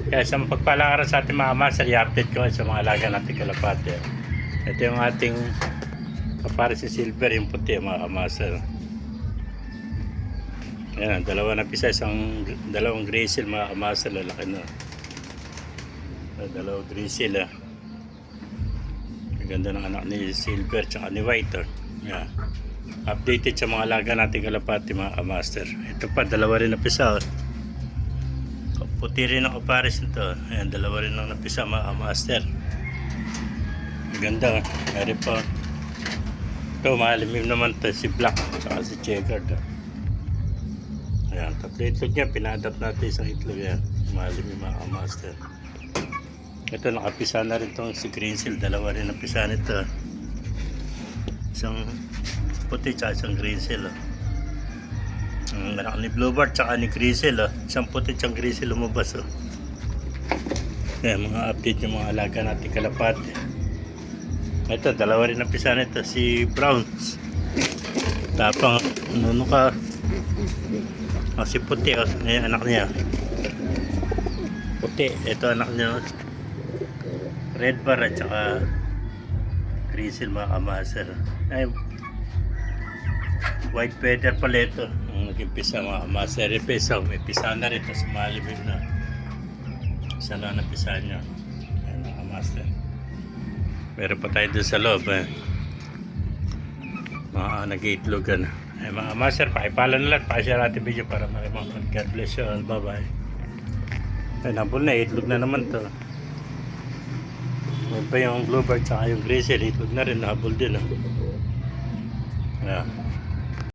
Kaya sa pagpalang araw sa ating mga master, i-update ko sa mga alaga natin kalapate. Ito yung ating kapare si Silver, yung puti mga master. Ayan, dalawa na pisa, dalawang grizzle mga master, lalaki na. Dalawang grizzle ah. Ganda ng anak ni Silver tsaka ni White oh. Yeah. Updated sa mga alaga natin kalapate mga master. Ito pa, dalawa rin na pisa oh. Puti rin ang kapares nito. Ayan, dalawa rin ang napisa mga master. Maganda. Meron pa. Ito, malimim naman to. Si Black. Saka si Checkered. Ayan, tatlo itlog niya. Pina-adapt natin isang itlog yan. Malimim mga master. Ito, nakapisa na rin itong si Greensill. Dalawa rin napisa nito. Isang puti tsaka isang Greensill. Ang anak ni Bluebird tsaka ni Grizzle oh. Isang puti tsang Grizzle lumabas oh. Ayan, mga update yung mga alaga natin kalapate. Ito, dalawa rin ang pisa nito. Si Browns tapang nuno ka oh, si puti oh. Ayan, anak niya puti. Ito anak niya Red Bar at saka Grizzle mga kamaser. Ay, white feather pala ito. Nag-impisa mga master. Pisa, may pisa na rin. Tapos malibig na. Isa lang na pisa nyo. Ayan mga master. Meron pa tayo doon sa loob. Mga nag-iitlogan. Ay mga master, pakipala na lang. Pakishare natin video para makimangkot. God bless you all. Bye bye. Ay nabol na. Itlog na naman to. May pa yung Bluebird tsaka yung Grizzle. Itlog na rin. Nabol din. Ayan.